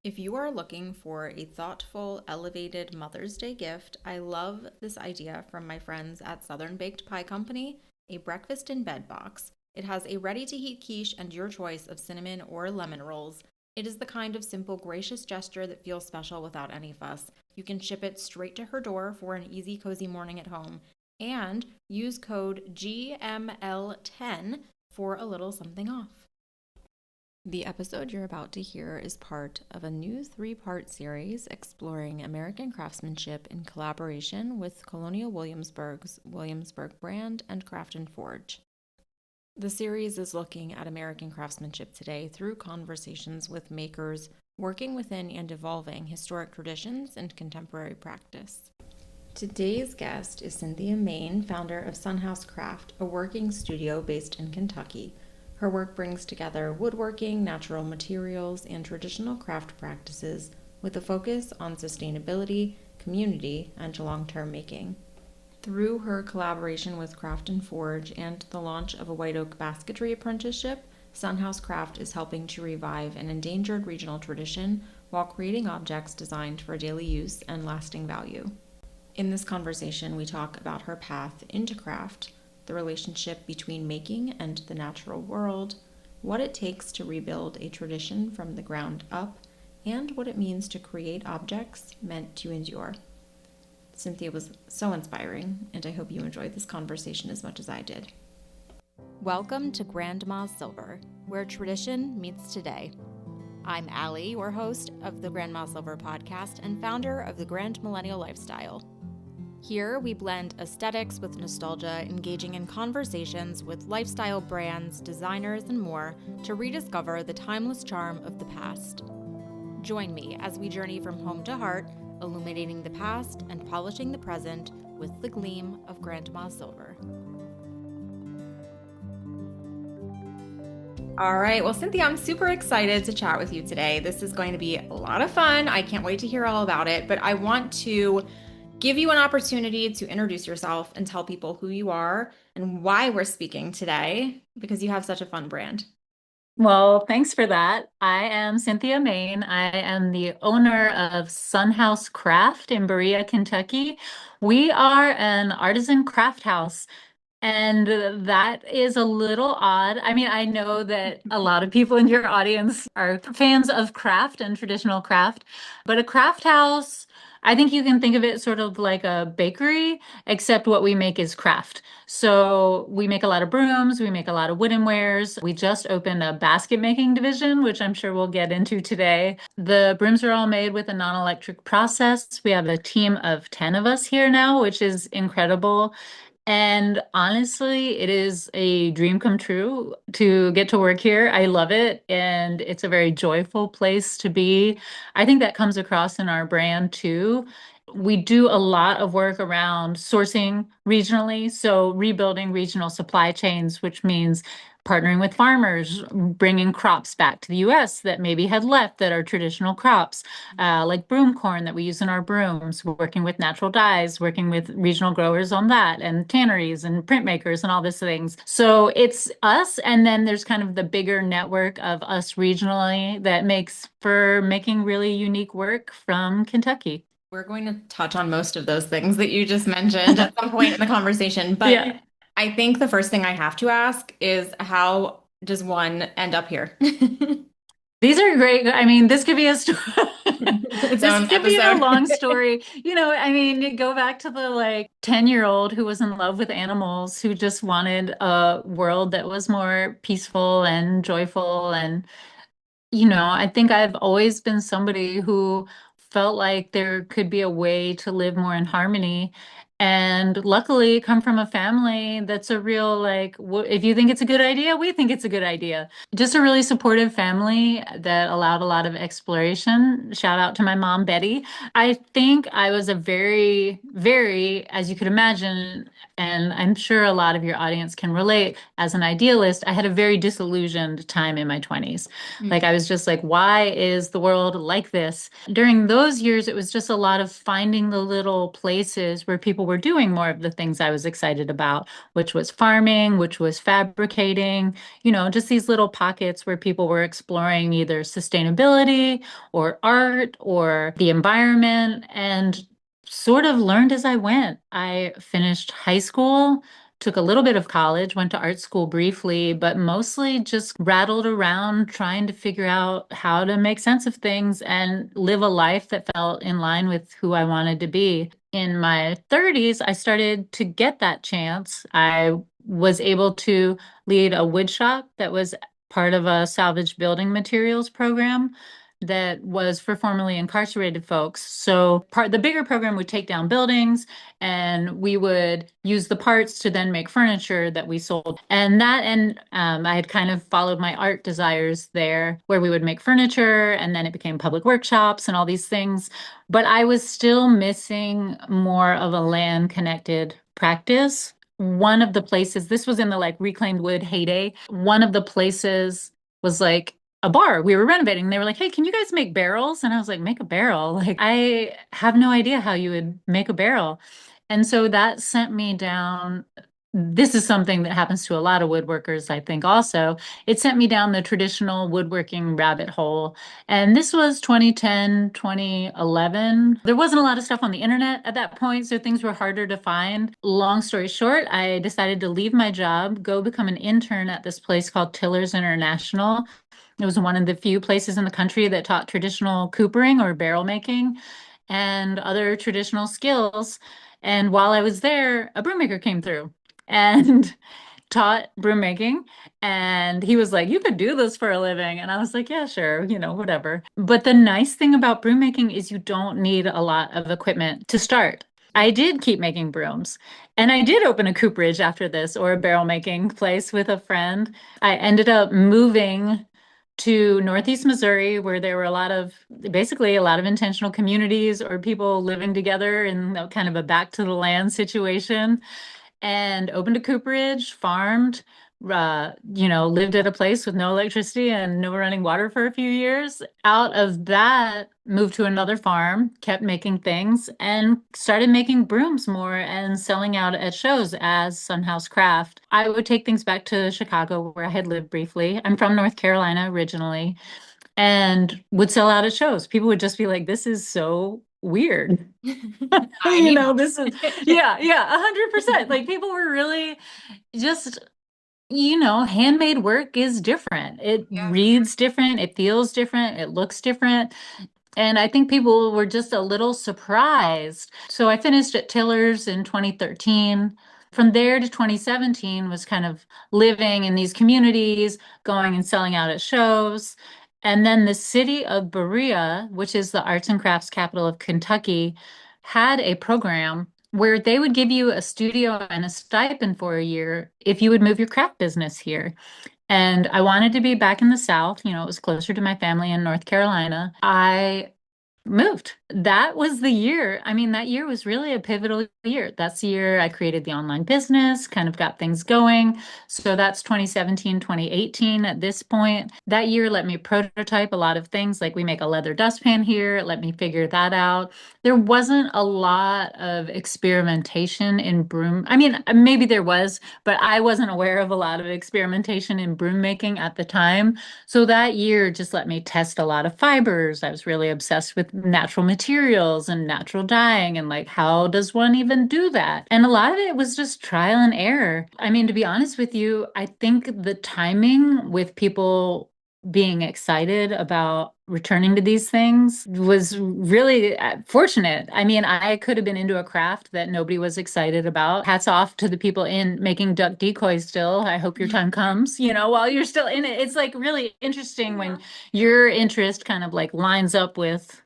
If you are looking for a thoughtful, elevated Mother's Day gift, I love this idea from my friends at Southern Baked Pie Company, a breakfast in bed box. It has a ready to heat quiche and your choice of cinnamon or lemon rolls. It is the kind of simple, gracious gesture that feels special without any fuss. You can ship it straight to her door for an easy, cozy morning at home. And use code GML10 for a little something off. The episode you're about to hear is part of a new 3-part series exploring American craftsmanship in collaboration with Colonial Williamsburg's Williamsburg brand and Craft and Forge. The series is looking at American craftsmanship today through conversations with makers working within and evolving historic traditions and contemporary practice. Today's guest is Cynthia Main, founder of Sunhouse Craft, a working studio based in Kentucky. Her work brings together woodworking, natural materials, and traditional craft practices with a focus on sustainability, community, and long-term making. Through her collaboration with Craft and Forge and the launch of a white oak basketry apprenticeship, Sunhouse Craft is helping to revive an endangered regional tradition while creating objects designed for daily use and lasting value. In this conversation, we talk about her path into craft, the relationship between making and the natural world, what it takes to rebuild a tradition from the ground up, and what it means to create objects meant to endure. Cynthia was so inspiring, and I hope you enjoyed this conversation as much as I did. Welcome to Grandma's Silver, where tradition meets today. I'm Allie, your host of the Grandma Silver podcast and founder of the Grand Millennial Lifestyle. Here, we blend aesthetics with nostalgia, engaging in conversations with lifestyle brands, designers, and more to rediscover the timeless charm of the past. Join me as we journey from home to heart, illuminating the past and polishing the present with the gleam of Grandma Silver. All right. Well, Cynthia, I'm super excited to chat with you today. This is going to be a lot of fun. I can't wait to hear all about it, but I want to give you an opportunity to introduce yourself and tell people who you are and why we're speaking today, because you have such a fun brand. Well, thanks for that. I am Cynthia Main. I am the owner of Sunhouse Craft in Berea, Kentucky. We are an artisan craft house. And that is a little odd. I mean, I know that a lot of people in your audience are fans of craft and traditional craft, but a craft house, I think you can think of it sort of like a bakery, except what we make is craft. So we make a lot of brooms, we make a lot of wooden wares. We just opened a basket making division, which I'm sure we'll get into today. The brooms are all made with a non-electric process. We have a team of 10 of us here now, which is incredible. And honestly, it is a dream come true to get to work here. I love it, and it's a very joyful place to be. I think that comes across in our brand too. We do a lot of work around sourcing regionally, so rebuilding regional supply chains, which means partnering with farmers, bringing crops back to the US that maybe had left that are traditional crops, like broom corn that we use in our brooms, working with natural dyes, working with regional growers on that, and tanneries and printmakers and all these things. So it's us, and then there's kind of the bigger network of us regionally that makes for making really unique work from Kentucky. We're going to touch on most of those things that you just mentioned at some point in the conversation, but Yeah. I think the first thing I have to ask is how does one end up here? These are great. I mean, this could be a story. Its This own could be a episode. long story. I mean, you go back to the like 10-year-old who was in love with animals, who just wanted a world that was more peaceful and joyful. And, I think I've always been somebody who felt like there could be a way to live more in harmony. And luckily, come from a family that's a real, like, if you think it's a good idea, we think it's a good idea. Just a really supportive family that allowed a lot of exploration. Shout out to my mom, Betty. I think I was a very, very, as you could imagine, and I'm sure a lot of your audience can relate, as an idealist, I had a very disillusioned time in my 20s. Like, I was just like, why is the world like this? During those years, it was just a lot of finding the little places where people were doing more of the things I was excited about, which was farming, which was fabricating, just these little pockets where people were exploring either sustainability or art or the environment, and sort of learned as I went. I finished high school, took a little bit of college, went to art school briefly, but mostly just rattled around trying to figure out how to make sense of things and live a life that felt in line with who I wanted to be. In my 30s, I started to get that chance. I was able to lead a wood shop that was part of a salvage building materials program that was for formerly incarcerated folks. So the bigger program would take down buildings, and we would use the parts to then make furniture that we sold. And I had kind of followed my art desires there, where we would make furniture, and then it became public workshops and all these things. But I was still missing more of a land connected practice. One of the places, this was in the like reclaimed wood heyday, one of the places was like a bar we were renovating. They were like, "Hey, can you guys make barrels?" And I was like, "Make a barrel? Like, I have no idea how you would make a barrel." And so that sent me down. This is something that happens to a lot of woodworkers, I think, also. It sent me down the traditional woodworking rabbit hole. And this was 2010, 2011. There wasn't a lot of stuff on the internet at that point, so things were harder to find. Long story short, I decided to leave my job, go become an intern at this place called Tillers International. It was one of the few places in the country that taught traditional coopering or barrel making and other traditional skills. And while I was there, a broom maker came through and taught broom making. And he was like, "You could do this for a living." And I was like, "Yeah, sure, whatever." But the nice thing about broom making is you don't need a lot of equipment to start. I did keep making brooms. And I did open a cooperage after this, or a barrel making place with a friend. I ended up moving to Northeast Missouri, where there were basically a lot of intentional communities or people living together in kind of a back to the land situation, and opened a cooperage, farmed, lived at a place with no electricity and no running water for a few years. Out of that, moved to another farm, kept making things, and started making brooms more and selling out at shows as Sunhouse Craft. I would take things back to Chicago, where I had lived briefly. I'm from North Carolina originally, and would sell out at shows. People would just be like, "This is so weird." I need This is, yeah, 100%. Like, people were really just, handmade work is different. It Yeah. reads different, it feels different, it looks different. And I think people were just a little surprised. So I finished at Tiller's in 2013. From there to 2017 was kind of living in these communities, going and selling out at shows. And then the city of Berea, which is the arts and crafts capital of Kentucky, had a program where they would give you a studio and a stipend for a year if you would move your craft business here. And I wanted to be back in the South. It was closer to my family in North Carolina. I moved. That was the year. I mean, that year was really a pivotal year. That's the year I created the online business, kind of got things going. So that's 2017, 2018 at this point. That year let me prototype a lot of things, like we make a leather dustpan here. It let me figure that out. There wasn't a lot of experimentation in broom. I mean, maybe there was, but I wasn't aware of a lot of experimentation in broom making at the time. So that year just let me test a lot of fibers. I was really obsessed with natural materials and natural dyeing, and like, how does one even do that? And a lot of it was just trial and error. I mean, to be honest with you, I think the timing with people being excited about returning to these things was really fortunate. I mean, I could have been into a craft that nobody was excited about. Hats off to the people in making duck decoys still. I hope your time comes, while you're still in it. It's like really interesting when your interest kind of like lines up with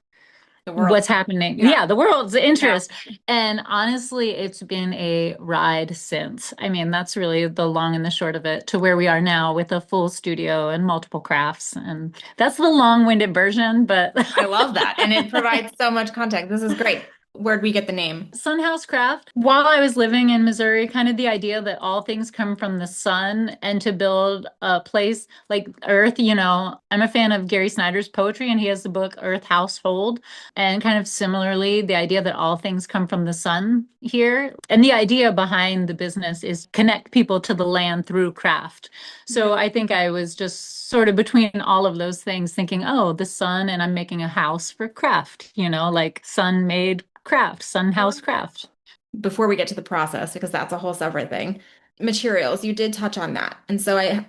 The world. what's happening. Yeah. Yeah, the world's interest. And honestly, it's been a ride since. I mean, that's really the long and the short of it, to where we are now with a full studio and multiple crafts. And that's the long-winded version, but I love that. And it provides so much context. This is great. Where'd we get the name? Sunhouse Craft. While I was living in Missouri, kind of the idea that all things come from the sun and to build a place like Earth, I'm a fan of Gary Snyder's poetry and he has the book Earth Household. And kind of similarly, the idea that all things come from the sun here. And the idea behind the business is connect people to the land through craft. So I think I was just sort of between all of those things thinking, oh, the sun, and I'm making a house for craft, like sun made craft, I love Sunhouse that. Craft. Before we get to the process, because that's a whole separate thing. Materials, you did touch on that. And so I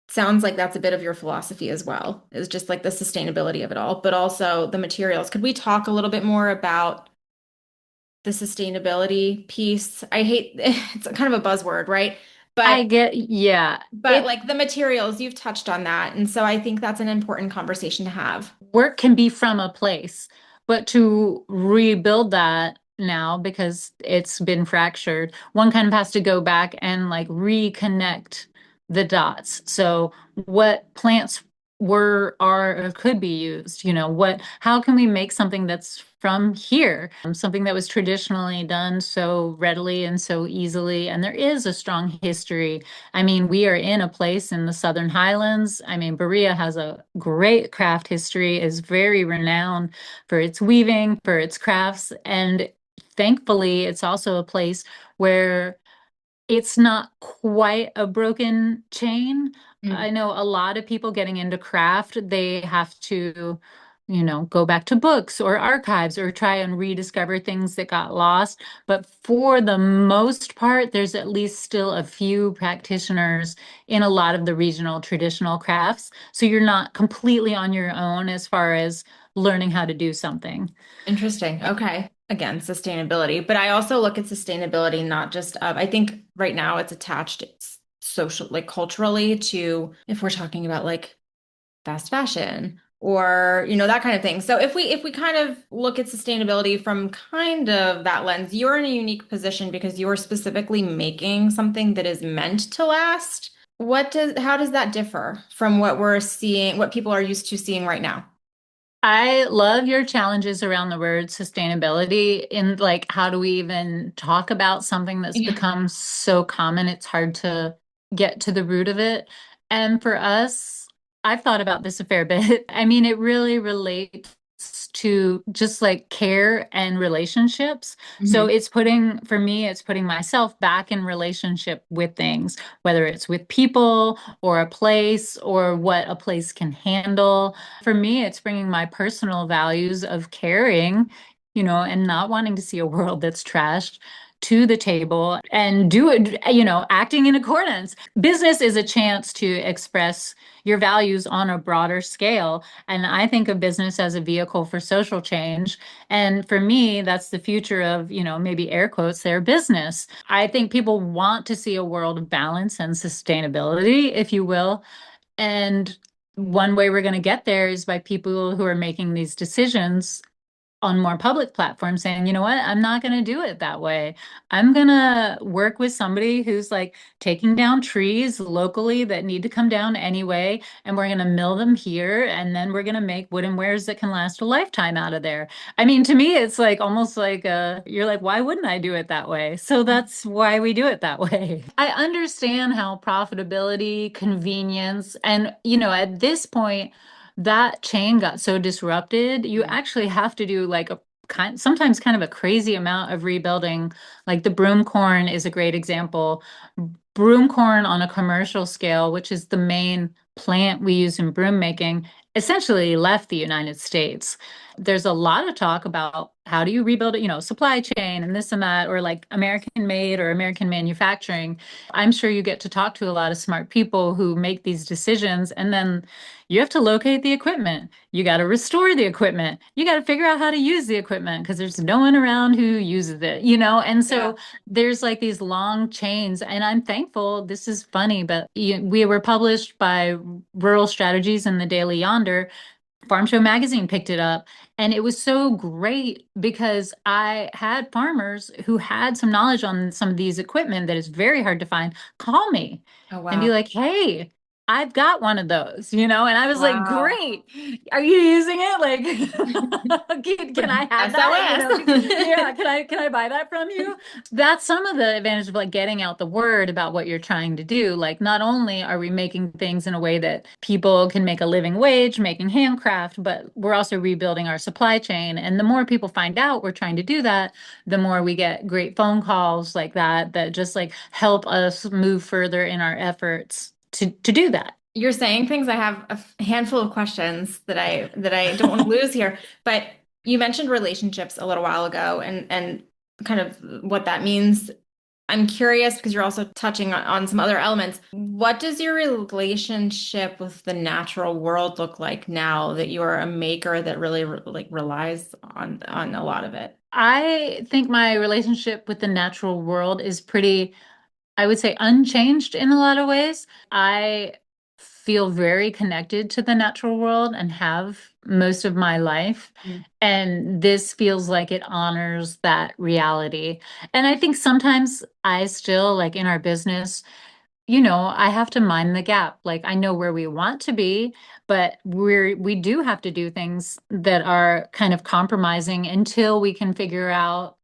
sounds like that's a bit of your philosophy as well. It's just like the sustainability of it all, but also the materials. Could we talk a little bit more about the sustainability piece? I hate it's kind of a buzzword, right? I But get, yeah, but like the materials, you've touched on that. And so I think that's an important conversation to have. work can be from a place, but to rebuild that now because it's been fractured, one kind of has to go back and like reconnect the dots. So what plants were, are, or could be used, how can we make something that's from here, something that was traditionally done so readily and so easily. And there is a strong history. I mean, we are in a place in the Southern Highlands. I mean, Berea has a great craft history, is very renowned for its weaving, for its crafts. And thankfully, it's also a place where it's not quite a broken chain. Mm. I know a lot of people getting into craft, they have to, go back to books or archives or try and rediscover things that got lost. But for the most part, there's at least still a few practitioners in a lot of the regional traditional crafts. So you're not completely on your own as far as learning how to do something. Interesting. Okay. Again, sustainability. But I also look at sustainability not just of, I think right now it's attached social, like culturally to if we're talking about like fast fashion or, that kind of thing. So if we kind of look at sustainability from kind of that lens, you're in a unique position because you're specifically making something that is meant to last. How does that differ from what we're seeing, what people are used to seeing right now? I love your challenges around the word sustainability in like how do we even talk about something that's Yeah. become so common it's hard to get to the root of it. And for us, I've thought about this a fair bit. I mean, it really relates to just like care and relationships. So Mhm. it's putting, for me, it's putting myself back in relationship with things, whether it's with people or a place or what a place can handle. For me, it's bringing my personal values of caring, and not wanting to see a world that's trashed to the table and do it, acting in accordance. Business is a chance to express your values on a broader scale. And I think of business as a vehicle for social change. And for me, that's the future of, maybe air quotes there, business. I think people want to see a world of balance and sustainability, if you will. And one way we're going to get there is by people who are making these decisions on more public platforms saying, you know what, I'm not going to do it that way. I'm going to work with somebody who's like taking down trees locally that need to come down anyway. And we're going to mill them here. And then we're going to make wooden wares that can last a lifetime out of there. I mean, to me, it's like almost like you're like, why wouldn't I do it that way? So that's why we do it that way. I understand how profitability, convenience, and, at this point, that chain got so disrupted, you Mm. actually have to do like sometimes kind of a crazy amount of rebuilding. Like the broom corn is a great example. Broom corn on a commercial scale, which is the main plant we use in broom making, essentially left the United States. There's a lot of talk about how do you rebuild it, supply chain and this and that, or like American made or American manufacturing. I'm sure you get to talk to a lot of smart people who make these decisions, and then you have to locate the equipment. You got to restore the equipment. You got to figure out how to use the equipment because there's no one around who uses it, And Yeah. so there's like these long chains. And I'm thankful. This is funny, but we were published by Rural Strategies in the Daily Yonder. Farm Show Magazine picked it up. And it was so great because I had farmers who had some knowledge on some of these equipment that is very hard to find call me Oh, and be wow. like, hey, I've got one of those, and I was like, Wow. great. Are you using it? Like, can I have that? Yeah, SOS. can I buy that from you? That's some of the advantage of like getting out the word about what you're trying to do. Like, not only are we making things in a way that people can make a living wage, making handcraft, but we're also rebuilding our supply chain. And the more people find out we're trying to do that, the more we get great phone calls like that just like help us move further in our efforts to do that. You're saying things. I have a handful of questions that I don't want to lose here. But you mentioned relationships a little while ago and kind of what that means. I'm curious because you're also touching on some other elements. What does your relationship with the natural world look like now that you are a maker that really like relies on a lot of it? I think my relationship with the natural world is pretty, I would say, unchanged in a lot of ways. I feel very connected to the natural world and have most of my life. Mm. And this feels like it honors that reality. And I think sometimes I still, like in our business, I have to mind the gap. Like I know where we want to be, but we do have to do things that are kind of compromising until we can figure out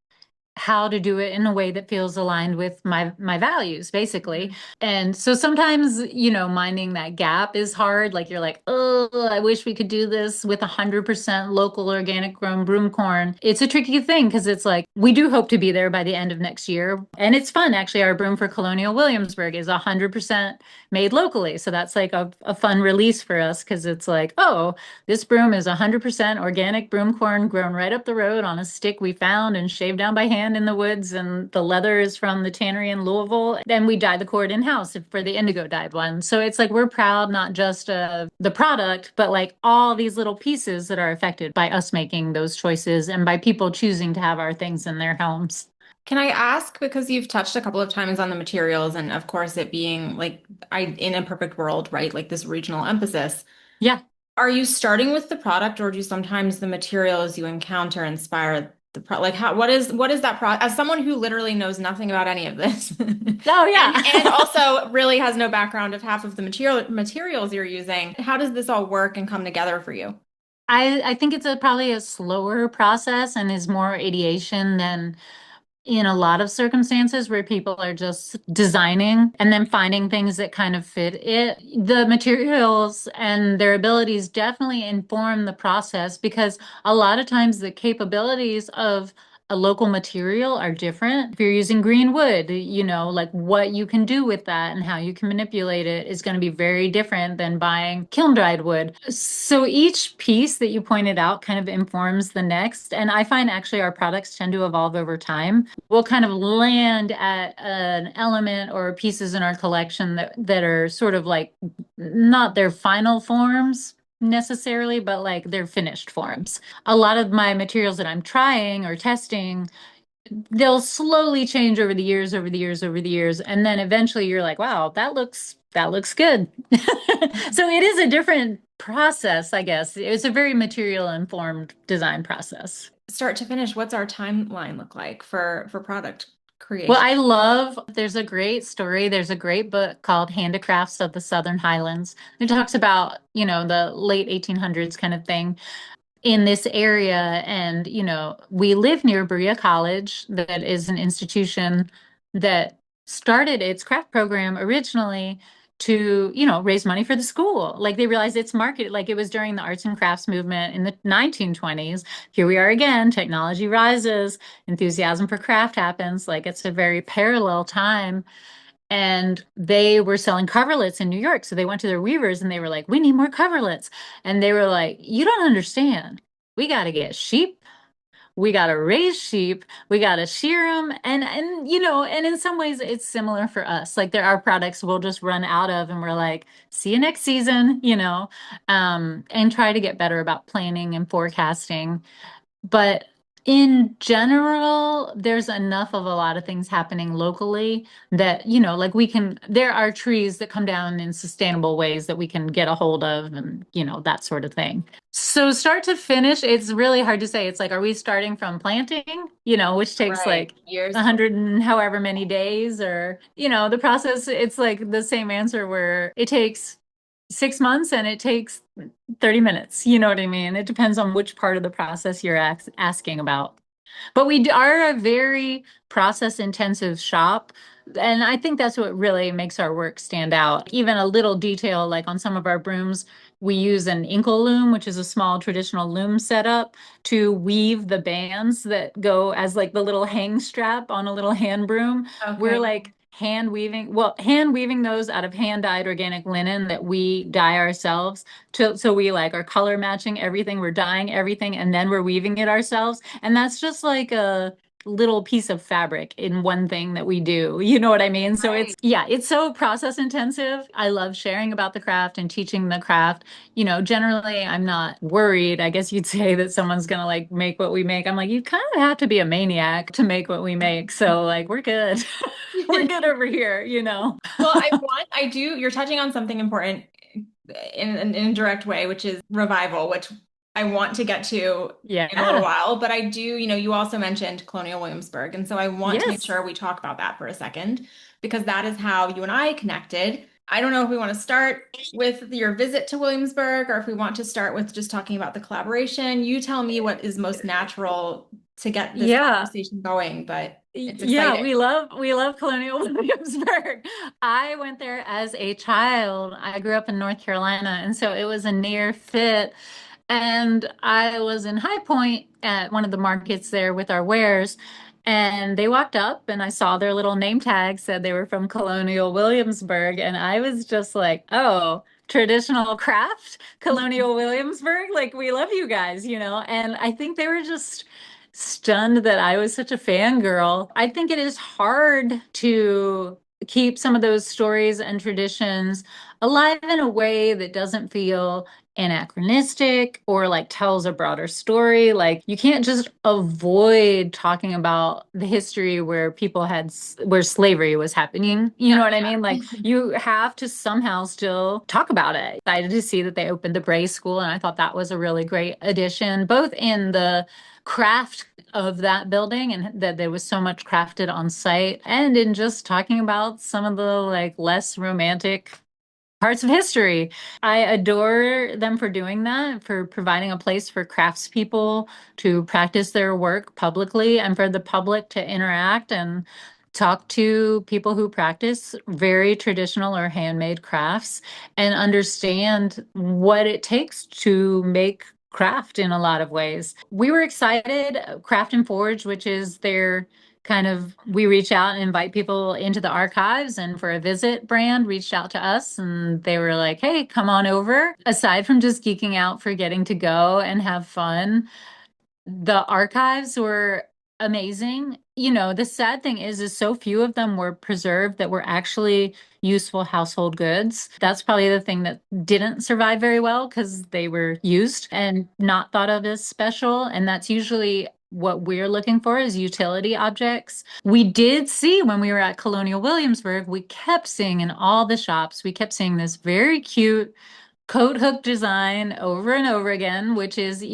how to do it in a way that feels aligned with my values, basically. Mhm. And so sometimes, minding that gap is hard. Like you're like, oh, I wish we could do this with 100% local organic grown broom corn. It's a tricky thing because it's like we do hope to be there by the end of next year. And it's fun. Actually, our broom for Colonial Williamsburg is 100% made locally. So that's like a fun release for us because it's like, oh, this broom is 100% organic broom corn grown right up the road on a stick we found and shaved down by hand in the woods. And the leather is from the tannery in Louisville. Then we dye the cord in house for the indigo dyed one. So it's like we're proud not just of the product, but like all these little pieces that are affected by us making those choices and by people choosing to have our things in their homes. Can I ask, because you've touched a couple of times on the materials and of course it being like in a perfect world, right? Like this regional emphasis. Yeah. Are you starting with the product or do sometimes the materials you encounter inspire the pro like how what is that pro as someone who literally knows nothing about any of this Oh, and yeah. also really has no background of half of the materials you're using, how does this all work and come together for you? I think it's probably a slower process and is more ideation than in a lot of circumstances where people are just designing and then finding things that kind of fit it. The materials and their abilities definitely inform the process because a lot of times the capabilities of a local material are different. If you're using green wood, like what you can do with that and how you can manipulate it is going to be very different than buying kiln dried wood. So each piece that you pointed out kind of informs the next. And I find actually our products tend to evolve over time. We'll kind of land at an element or pieces in our collection that are sort of like not their final forms necessarily, but like they're finished forms. A lot of my materials that I'm trying or testing, they'll slowly change over the years, over the years, over the years, and then eventually you're like, wow, that looks good. So it is a different process, I guess. It's a very material informed design process. Start to finish, what's our timeline look like for product Well, creation? I love, there's a great story. There's a great book called Handicrafts of the Southern Highlands. It talks about, the late 1800s kind of thing in this area. And, we live near Berea College, that is an institution that started its craft program originally to, raise money for the school. Like they realized its market, like it was during the arts and crafts movement in the 1920s. Here we are again, technology rises, enthusiasm for craft happens. Like it's a very parallel time. And they were selling coverlets in New York. So they went to their weavers and they were like, we need more coverlets. And they were like, you don't understand. We got to get sheep. We got to raise sheep. We got to shear them. And in some ways it's similar for us. Like there are products we'll just run out of and we're like, see you next season, and try to get better about planning and forecasting. But in general, there's enough of a lot of things happening locally that, like there are trees that come down in sustainable ways that we can get a hold of and, that sort of thing. So start to finish, it's really hard to say. It's like, are we starting from planting, which takes Right. like Years. 100 and however many days or, the process, it's like the same answer where it takes 6 months and it takes 30 minutes. You know what I mean? It depends on which part of the process you're asking about. But are a very process intensive shop. And I think that's what really makes our work stand out. Even a little detail, like on some of our brooms, we use an inkle loom, which is a small traditional loom setup to weave the bands that go as like the little hang strap on a little hand broom. We're Okay. like hand weaving those out of hand dyed organic linen that we dye ourselves. So we like are color matching everything, we're dyeing everything, and then we're weaving it ourselves. And that's just like a little piece of fabric in one thing that we do. You know what I mean? So Right. it's so process intensive. I love sharing about the craft and teaching the craft. Generally I'm not worried, I guess you'd say, that someone's gonna like make what we make. I'm like, you kind of have to be a maniac to make what we make. So like we're good. We're good over here. Well, I do, you're touching on something important in an indirect way, which is revival, which I want to get to in a little Yeah. while. But I do, you also mentioned Colonial Williamsburg. And so I want to make Yes. sure we talk about that for a second, because that is how you and I connected. I don't know if we want to start with your visit to Williamsburg or if we want to start with just talking about the collaboration. You tell me what is most natural to get this Yeah. conversation going, but it's Yeah, exciting. we love Colonial Williamsburg. I went there as a child. I grew up in North Carolina, and so it was a near fit. And I was in High Point at one of the markets there with our wares, and they walked up and I saw their little name tag said they were from Colonial Williamsburg, and I was just like, "Oh, traditional craft, Colonial Williamsburg, like we love you guys." And I think they were just stunned that I was such a fangirl. I think it is hard to keep some of those stories and traditions alive in a way that doesn't feel anachronistic or like tells a broader story. Like you can't just avoid talking about the history where where slavery was happening. You know Yeah, what I mean? yeah. Like you have to somehow still talk about it. Excited to see that they opened the Bray School, and I thought that was a really great addition, both in the craft of that building and that there was so much crafted on site, and in just talking about some of the like less romantic parts of history. I adore them for doing that, for providing a place for craftspeople to practice their work publicly and for the public to interact and talk to people who practice very traditional or handmade crafts and understand what it takes to make craft in a lot of ways. We were excited. Craft and Forge, which is their we reach out and invite people into the archives, and for a visit brand reached out to us and they were like, hey, come on over. Aside from just geeking out for getting to go and have fun, the archives were amazing. The sad thing is so few of them were preserved that were actually useful household goods. That's probably the thing that didn't survive very well because they were used and not thought of as special. And that's usually what we're looking for is utility objects. We did see when we were at Colonial Williamsburg, we kept seeing in all the shops, we kept seeing this very cute coat hook design over and over again, which is,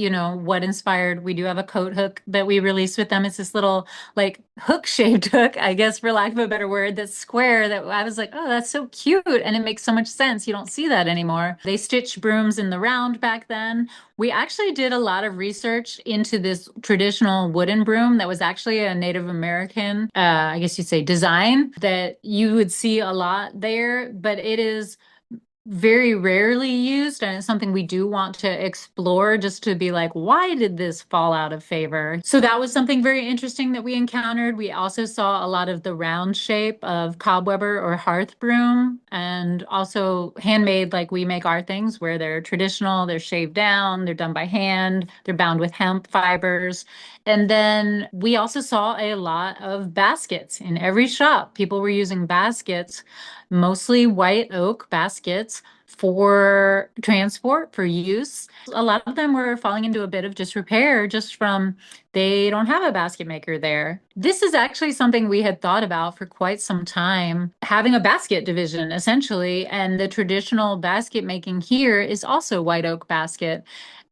what inspired. We do have a coat hook that we released with them. It's this little like hook shaped hook, I guess, for lack of a better word, that's square that I was like, oh, that's so cute. And it makes so much sense. You don't see that anymore. They stitched brooms in the round back then. We actually did a lot of research into this traditional wooden broom that was actually a Native American, I guess you'd say, design that you would see a lot there, but it is very rarely used, and it's something we do want to explore just to be like, why did this fall out of favor? So that was something very interesting that we encountered. We also saw a lot of the round shape of cobwebber or hearth broom, and also handmade, like we make our things where they're traditional, they're shaved down, they're done by hand, they're bound with hemp fibers. And then we also saw a lot of baskets in every shop. People were using baskets, mostly white oak baskets for transport, for use. A lot of them were falling into a bit of disrepair just from they don't have a basket maker there. This is actually something we had thought about for quite some time, having a basket division essentially. And the traditional basket making here is also white oak basket.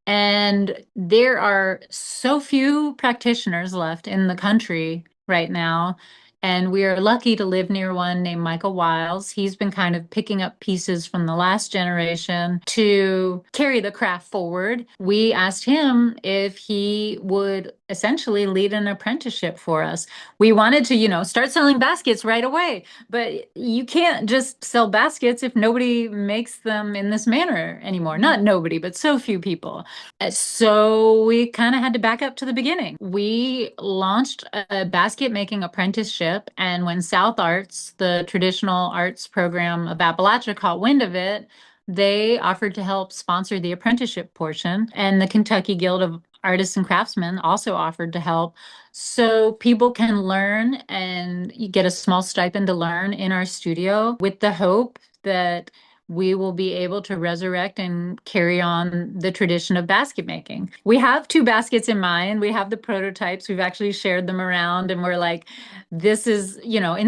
And there are so few practitioners left in the country right now. And we are lucky to live near one named Michael Wiles. He's been kind of picking up pieces from the last generation to carry the craft forward. We asked him if he would essentially lead an apprenticeship for us. We wanted to, start selling baskets right away, but you can't just sell baskets if nobody makes them in this manner anymore. Not nobody, but so few people. So we kind of had to back up to the beginning. We launched a basket making apprenticeship, and when South Arts, the traditional arts program of Appalachia, caught wind of it, they offered to help sponsor the apprenticeship portion, and the Kentucky Guild of Artists and Craftsmen also offered to help. So people can learn and you get a small stipend to learn in our studio with the hope that we will be able to resurrect and carry on the tradition of basket making. We have two baskets in mind. We have the prototypes. We've actually shared them around and we're like, this is, very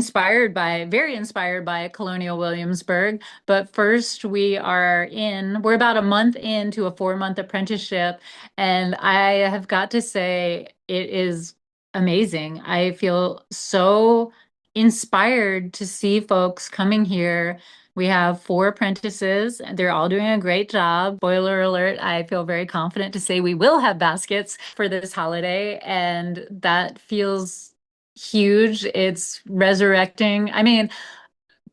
inspired by Colonial Williamsburg. But first we're about a month into a 4-month apprenticeship. And I have got to say, it is amazing. I feel so inspired to see folks coming here. We have 4 apprentices. They're all doing a great job. Spoiler alert, I feel very confident to say we will have baskets for this holiday, and that feels huge. It's resurrecting. I mean,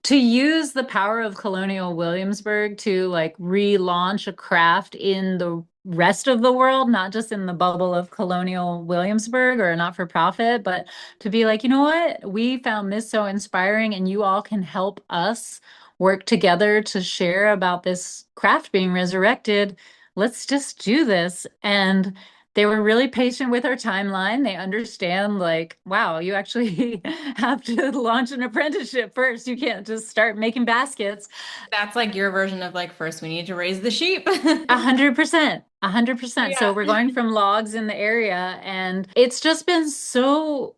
to use the power of Colonial Williamsburg to like relaunch a craft in the rest of the world, not just in the bubble of Colonial Williamsburg or a not-for-profit, but to be like, you know what? We found this so inspiring and you all can help us work together to share about this craft being resurrected. Let's just do this. And they were really patient with our timeline. They understand, like, wow, you actually have to launch an apprenticeship first. You can't just start making baskets. That's like your version of like, first we need to raise the sheep. 100%. 100%. So Yeah. we're going from logs in the area, and it's just been so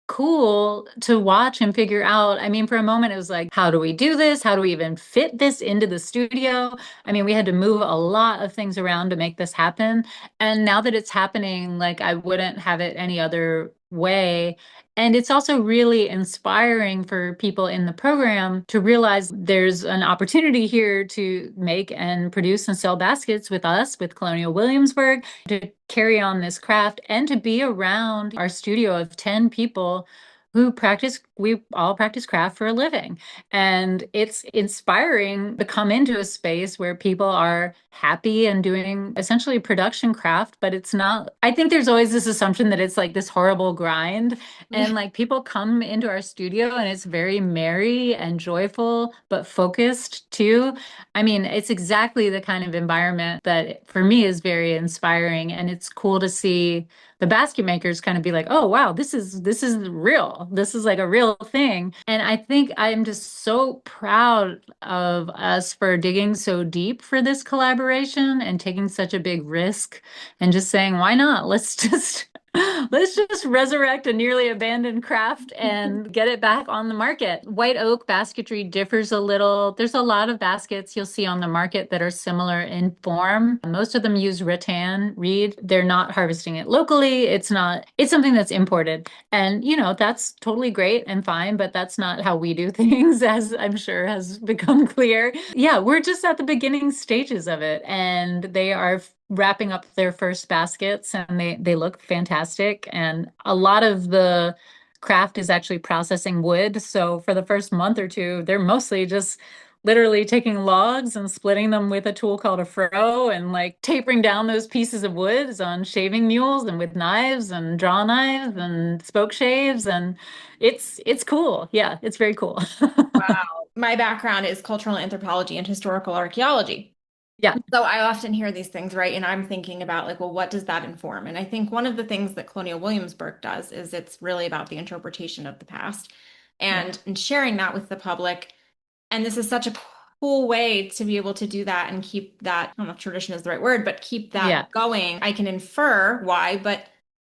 cool to watch and figure out. I mean, for a moment, it was like, how do we do this? How do we even fit this into the studio? I mean, we had to move a lot of things around to make this happen. And now that it's happening, like, I wouldn't have it any other way. And it's also really inspiring for people in the program to realize there's an opportunity here to make and produce and sell baskets with us, with Colonial Williamsburg, to carry on this craft and to be around our studio of 10 people we all practice craft for a living. And it's inspiring to come into a space where people are happy and doing essentially production craft, but it's not, I think there's always this assumption that it's like this horrible grind. And like people come into our studio and it's very merry and joyful, but focused too. I mean, it's exactly the kind of environment that for me is very inspiring. And it's cool to see the basket makers kind of be like, oh wow, this is real. This is like a real thing. And I think I'm just so proud of us for digging so deep for this collaboration and taking such a big risk and just saying, why not? Let's just resurrect a nearly abandoned craft and get it back on the market. White oak basketry differs a little. There's a lot of baskets you'll see on the market that are similar in form. Most of them use rattan reed. They're not harvesting it locally. It's something that's imported. And, that's totally great and fine, but that's not how we do things, as I'm sure has become clear. Yeah, we're just at the beginning stages of it, and they are wrapping up their first baskets and they look fantastic. And a lot of the craft is actually processing wood. So for the first month or two, they're mostly just literally taking logs and splitting them with a tool called a furrow and like tapering down those pieces of wood on shaving mules and with knives and draw knives and spoke shaves. And it's cool. Yeah, it's very cool. Wow. My background is cultural anthropology and historical archaeology. Yeah. So I often hear these things, right? And I'm thinking about like, well, what does that inform? And I think one of the things that Colonial Williamsburg does is it's really about the interpretation of the past and sharing that with the public. And this is such a cool way to be able to do that and keep that, I don't know if tradition is the right word, but keep that Yeah. going. I can infer why, but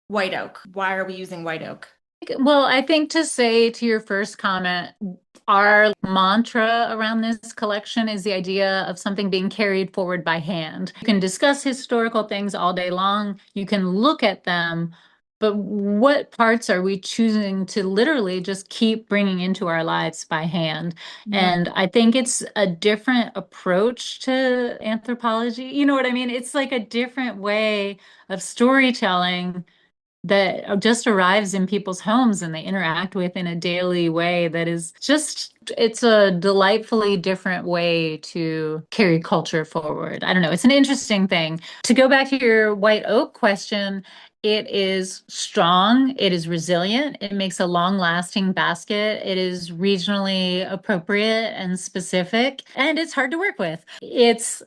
white oak. Why are we using white oak? Well, I think to say to your first comment, our mantra around this collection is the idea of something being carried forward by hand. You can discuss historical things all day long. You can look at them, but what parts are we choosing to literally just keep bringing into our lives by hand? Yeah. And I think it's a different approach to anthropology. You know what I mean? It's like a different way of storytelling that just arrives in people's homes and they interact with in a daily way that is just, it's a delightfully different way to carry culture forward. I don't know. It's an interesting thing. To go back to your white oak question, it is strong, it is resilient, it makes a long-lasting basket, it is regionally appropriate and specific, and it's hard to work with. It's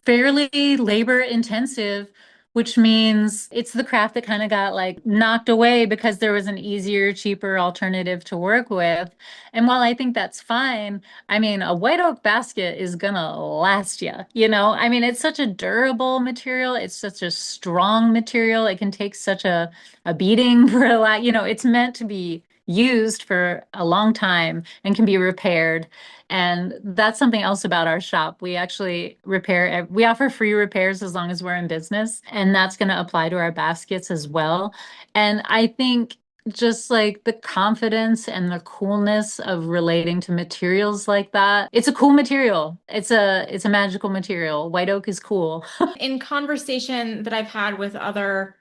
fairly labor intensive, which means it's the craft that kind of got like knocked away because there was an easier, cheaper alternative to work with. And while I think that's fine, I mean, a white oak basket is gonna last you, you know? I mean, it's such a durable material, it's such a strong material, it can take such a beating for a lot, you know, it's meant to be used for a long time and can be repaired. And that's something else about our shop. We actually repair, we offer free repairs as long as we're in business. And that's going to apply to our baskets as well. And I think just like the confidence and the coolness of relating to materials like that. It's a cool material. It's a magical material. White oak is cool. In conversation that I've had with other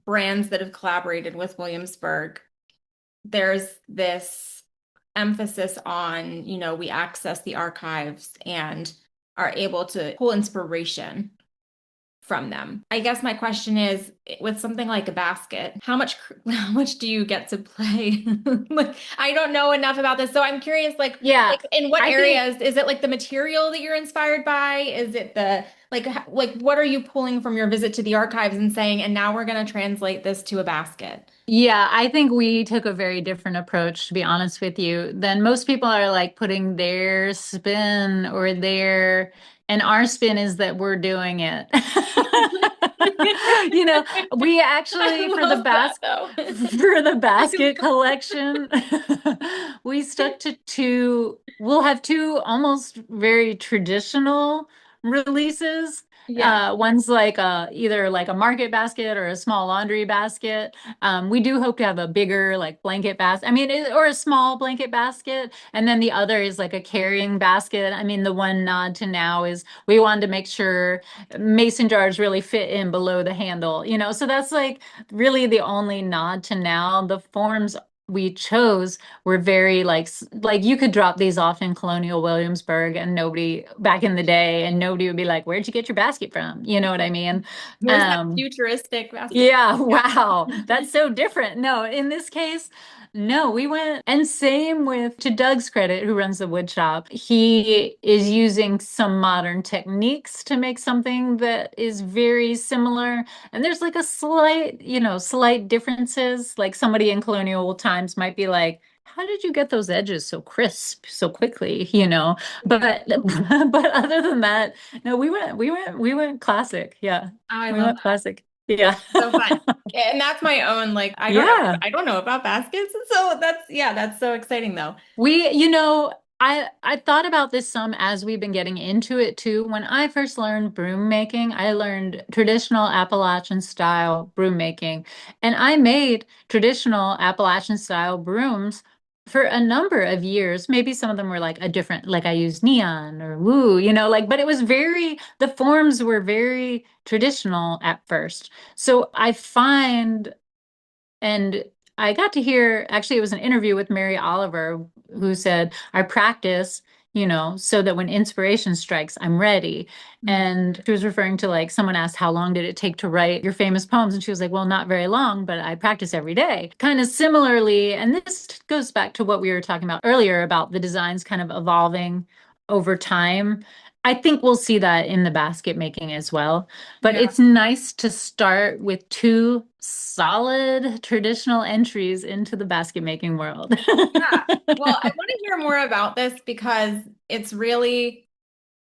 brands that have collaborated with Williamsburg, there's this emphasis on, we access the archives and are able to pull inspiration from them. I guess my question is, with something like a basket, how much do you get to play? Like, I don't know enough about this, so I'm curious, Yeah, in what I think areas is it, like the material that you're inspired by? Is it the like what are you pulling from your visit to the archives and saying, and now we're going to translate this to a basket? Yeah, I think we took a very different approach, to be honest with you, than most people are like putting their spin or and our spin is that we're doing it. You know, we I actually, love that though. for the basket collection, we stuck to we'll have two almost very traditional releases. Yeah. One's like either like a market basket or a small laundry basket. We do hope to have a bigger like blanket basket. I mean, or a small blanket basket. And then the other is like a carrying basket. I mean, the one nod to now is we wanted to make sure mason jars really fit in below the handle, you know? So that's like really the only nod to now. The forms we chose were very like you could drop these off in Colonial Williamsburg and nobody back in the day and nobody would be like, where'd you get your basket from? You know what I mean? Where's that Um, futuristic basket? yeah, Yeah. wow. That's so different. No, in this case, no, we went, and same with, to Doug's credit, who runs the wood shop, he is using some modern techniques to make something that is very similar. And there's like a slight, slight differences. Like somebody in colonial times might be like, how did you get those edges so crisp so quickly, you know? Yeah. But but other than that, no, we went classic. Yeah. I We love went that. classic. Yeah. So fun. And that's my own, like, I don't know. Yeah. I don't know about baskets. So that's so exciting though. I thought about this some as we've been getting into it too. When I first learned broom making, I learned traditional Appalachian style broom making, and I made traditional Appalachian style brooms for a number of years. Maybe some of them were like a different, like I used neon or woo, but it was the forms were very traditional at first. So I find and I got to hear, actually, it was an interview with Mary Oliver who said, I practice, so that when inspiration strikes, I'm ready. Mm. And she was referring to like someone asked, how long did it take to write your famous poems? And she was like, well, not very long, but I practice every day. Kind of similarly, and this goes back to what we were talking about earlier about the designs kind of evolving over time. I think we'll see that in the basket making as well. But Yeah. it's nice to start with two solid traditional entries into the basket making world. Yeah. Well, I want to hear more about this because it's really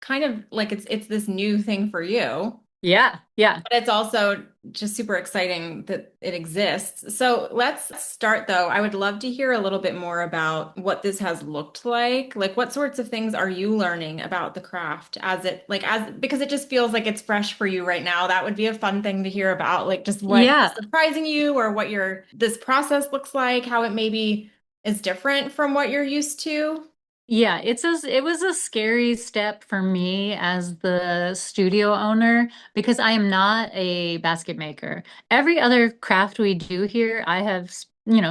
kind of like it's this new thing for you. Yeah, yeah. But it's also just super exciting that it exists. So let's start though. I would love to hear a little bit more about what this has looked like. Like what sorts of things are you learning about the craft as it like as because it just feels like it's fresh for you right now. That would be a fun thing to hear about, like just what is Yeah. surprising you or what your this process looks like, how it maybe is different from what you're used to. Yeah, it was a scary step for me as the studio owner because I am not a basket maker. Every other craft we do here, I have,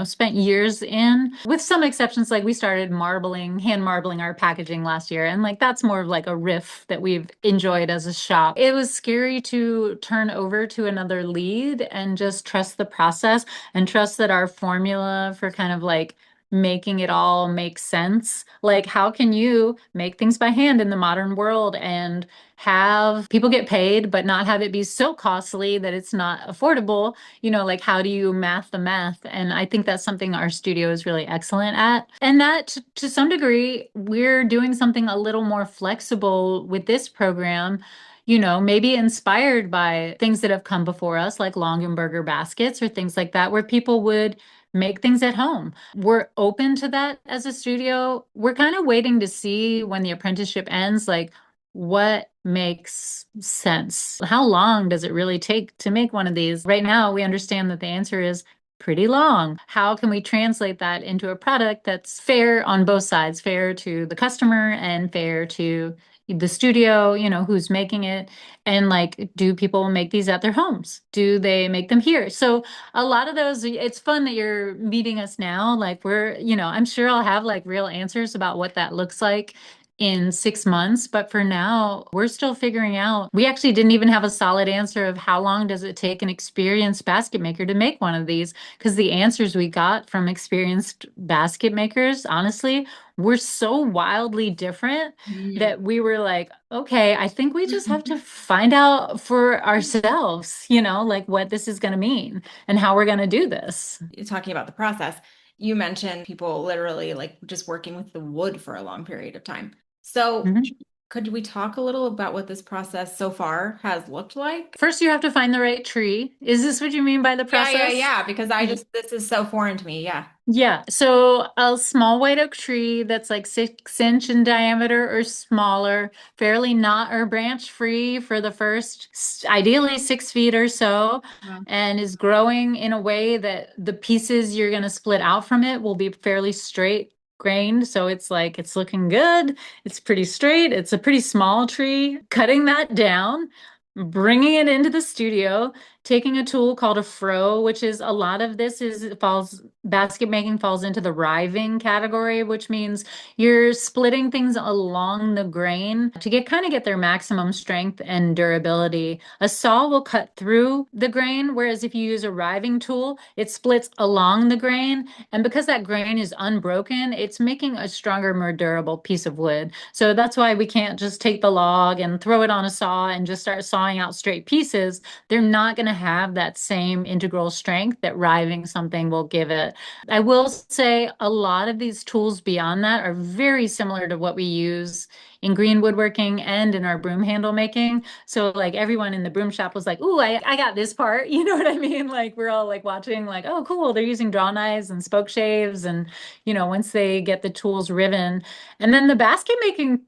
spent years in, with some exceptions. Like we started hand marbling our packaging last year, and like that's more of like a riff that we've enjoyed as a shop. It was scary to turn over to another lead and just trust the process and trust that our formula for kind of like making it all make sense. Like, how can you make things by hand in the modern world and have people get paid, but not have it be so costly that it's not affordable? Like, how do you math the math? And I think that's something our studio is really excellent at. And that to some degree, we're doing something a little more flexible with this program. Maybe inspired by things that have come before us, like Longenberger baskets or things like that, where people would make things at home. We're open to that as a studio. We're kind of waiting to see when the apprenticeship ends, like what makes sense. How long does it really take to make one of these? Right now, we understand that the answer is pretty long. How can we translate that into a product that's fair on both sides, fair to the customer and fair to the studio, who's making it? And like, do people make these at their homes? Do they make them here? So a lot of those, it's fun that you're meeting us now. Like I'm sure I'll have like real answers about what that looks like in 6 months. But for now, we're still figuring out. We actually didn't even have a solid answer of how long does it take an experienced basket maker to make one of these? Because the answers we got from experienced basket makers, honestly, were so wildly different Mm. that we were like, okay, I think we just have to find out for ourselves, like what this is going to mean and how we're going to do this. Talking about the process, you mentioned people literally like just working with the wood for a long period of time. So, Mhm. could we talk a little about what this process so far has looked like? First, you have to find the right tree. Is this what you mean by the Yeah, yeah, process? yeah, because this is so foreign to me. Yeah. Yeah, so a small white oak tree that's like 6 inch in diameter or smaller, fairly knot or branch free for the first, ideally 6 feet or so, Wow. and is growing in a way that the pieces you're going to split out from it will be fairly straight grained. So it's like it's looking good. It's pretty straight. It's a pretty small tree. Cutting that down, bringing it into the studio, taking a tool called a froe, which is a lot of this is falls basket making falls into the riving category, which means you're splitting things along the grain to get their maximum strength and durability. A saw will cut through the grain, whereas if you use a riving tool, it splits along the grain. And because that grain is unbroken, it's making a stronger, more durable piece of wood. So that's why we can't just take the log and throw it on a saw and just start sawing out straight pieces. They're not going to have that same integral strength that riving something will give it. I will say a lot of these tools beyond that are very similar to what we use in green woodworking and in our broom handle making. So like everyone in the broom shop was like, "Ooh, I got this part." You know what I mean? Like we're all like watching like, "Oh, cool. They're using draw knives and spoke shaves." And, once they get the tools riven. And then the basket making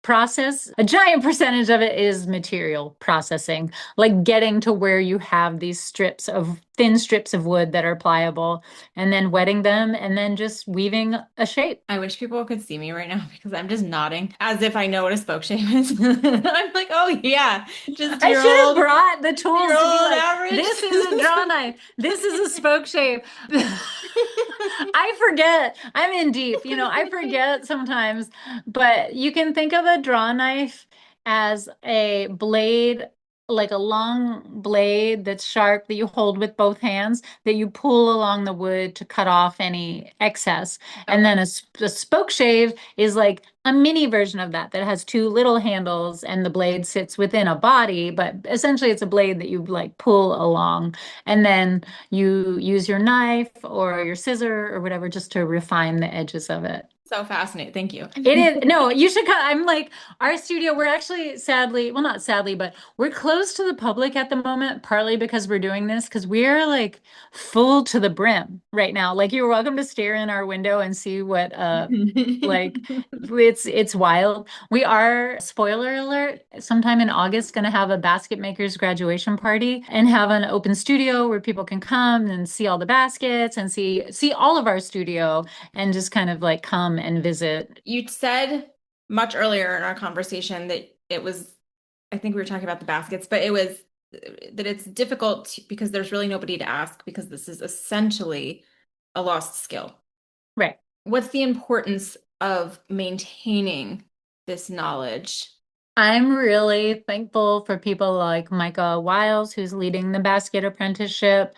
process, a giant percentage of it is material processing, like getting to where you have these thin strips of wood that are pliable and then wetting them and then just weaving a shape. I wish people could see me right now because I'm just nodding as if I know what a spoke shape is. I'm like, oh yeah, just I should have brought the your tools to be old like, average. this is a draw knife. This is a spoke shape. I forget. I'm in deep, I forget sometimes, but you can think of a draw knife as a blade, like a long blade that's sharp that you hold with both hands that you pull along the wood to cut off any excess. And Okay. then a spoke shave is like a mini version of that has two little handles and the blade sits within a body, but essentially it's a blade that you like pull along. And then you use your knife or your scissor or whatever just to refine the edges of it. So fascinating. Thank you. It is. No, you should come. I'm like, our studio, we're actually sadly, well, not sadly, but we're closed to the public at the moment, partly because we're doing this, because we're like full to the brim right now. Like, you're welcome to stare in our window and see what, like, it's wild. We are, spoiler alert, sometime in August, going to have a basket makers graduation party and have an open studio where people can come and see all the baskets and see all of our studio and just kind of like come and visit. You said much earlier in our conversation that it was, I think we were talking about the baskets, but it was that it's difficult because there's really nobody to ask because this is essentially a lost skill. Right. What's the importance of maintaining this knowledge? I'm really thankful for people like Micah Wiles, who's leading the basket apprenticeship.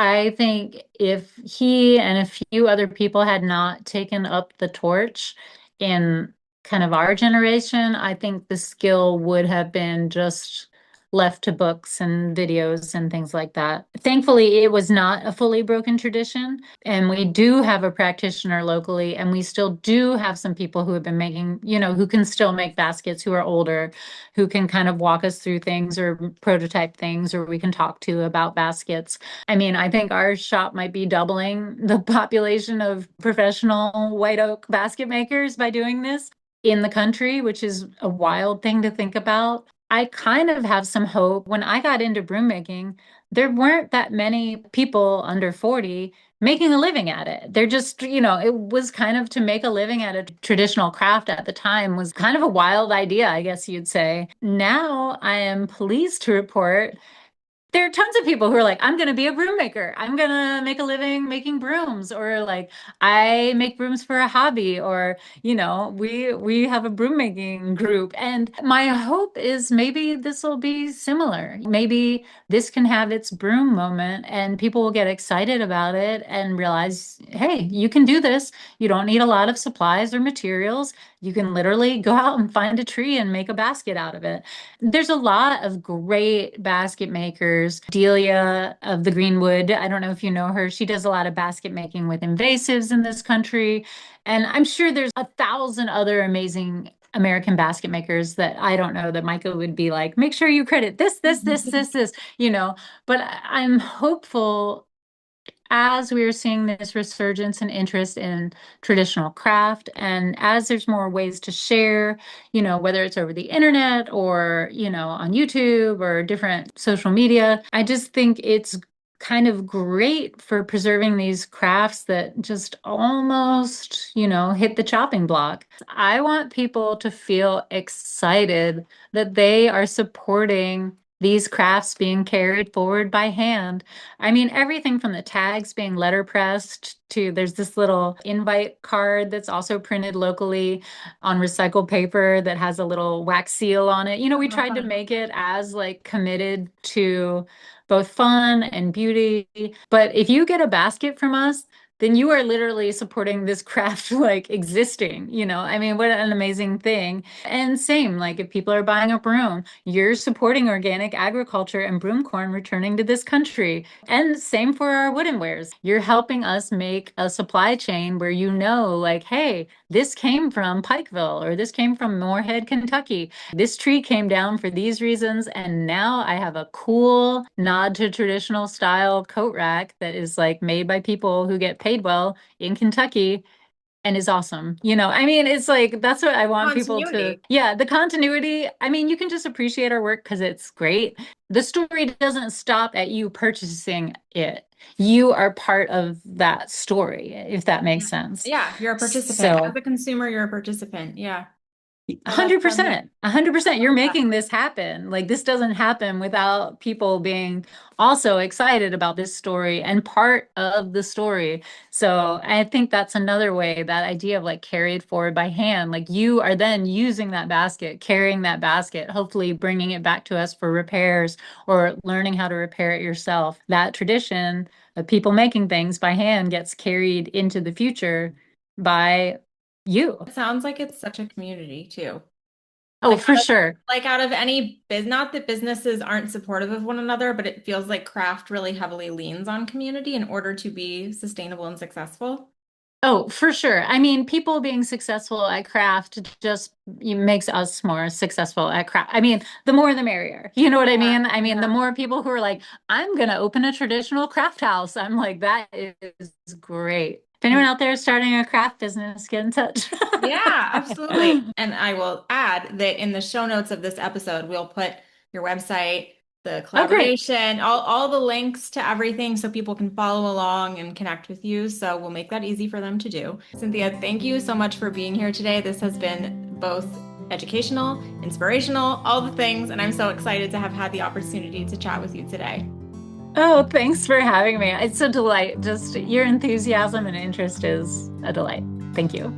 I think if he and a few other people had not taken up the torch in kind of our generation, I think the skill would have been just left to books and videos and things like that. Thankfully, it was not a fully broken tradition, and we do have a practitioner locally, and we still do have some people who have been making, who can still make baskets, who are older, who can kind of walk us through things or prototype things, or we can talk to about baskets. I mean, I think our shop might be doubling the population of professional white oak basket makers by doing this in the country, which is a wild thing to think about. I kind of have some hope. When I got into broom making, there weren't that many people under 40 making a living at it. They're just, it was kind of to make a living at a traditional craft at the time was kind of a wild idea, I guess you'd say. Now I am pleased to report there are tons of people who are like, I'm going to be a broom maker. I'm going to make a living making brooms, or like, I make brooms for a hobby, or, we have a broom making group. And my hope is maybe this will be similar. Maybe this can have its broom moment and people will get excited about it and realize, hey, you can do this. You don't need a lot of supplies or materials. You can literally go out and find a tree and make a basket out of it. There's a lot of great basket makers. Delia of the Greenwood, I don't know if you know her. She does a lot of basket making with invasives in this country. And I'm sure there's 1,000 other amazing American basket makers that I don't know that Michael would be like, make sure you credit this, But I'm hopeful as we are seeing this resurgence and interest in traditional craft, and as there's more ways to share, whether it's over the internet or, on YouTube or different social media, I just think it's kind of great for preserving these crafts that just almost, hit the chopping block. I want people to feel excited that they are supporting these crafts being carried forward by hand. I mean, everything from the tags being letterpressed to there's this little invite card that's also printed locally on recycled paper that has a little wax seal on it. We tried to make it as like committed to both fun and beauty. But if you get a basket from us, then you are literally supporting this craft like existing, I mean, what an amazing thing. And same, like if people are buying a broom, you're supporting organic agriculture and broom corn returning to this country. And same for our wooden wares. You're helping us make a supply chain where like, hey, this came from Pikeville or this came from Moorhead, Kentucky. This tree came down for these reasons. And now I have a cool nod to traditional style coat rack that is like made by people who get paid well in Kentucky and is awesome. I mean, it's like that's what I want people to, Continuity. yeah, the continuity. I mean, you can just appreciate our work because it's great. The story doesn't stop at you purchasing it. You are part of that story, if that makes sense. Yeah, you're a participant. As So a consumer, you're a participant. Yeah. Oh, that's fun. 100%, 100%, you're making this happen. Like this doesn't happen without people being also excited about this story and part of the story. So I think that's another way, that idea of like carried forward by hand, like you are then using that basket, carrying that basket, hopefully bringing it back to us for repairs or learning how to repair it yourself. That tradition of people making things by hand gets carried into the future by you. It sounds like it's such a community too. Oh, for sure. Out of any business, not that businesses aren't supportive of one another, but it feels like craft really heavily leans on community in order to be sustainable and successful. Oh, for sure. I mean, people being successful at craft just makes us more successful at craft. I mean, the more the merrier. You know what I Yeah, mean? I mean, the yeah. more people who are like, I'm going to open a traditional craft house. I'm like, that is great. If anyone out there is starting a craft business, get in touch. Yeah, absolutely. And I will add that in the show notes of this episode, we'll put your website, the Oh, great. collaboration, all the links to everything so people can follow along and connect with you. So we'll make that easy for them to do. Cynthia, thank you so much for being here today. This has been both educational, inspirational, all the things, and I'm so excited to have had the opportunity to chat with you today. Oh, thanks for having me. It's a delight. Just your enthusiasm and interest is a delight. Thank you.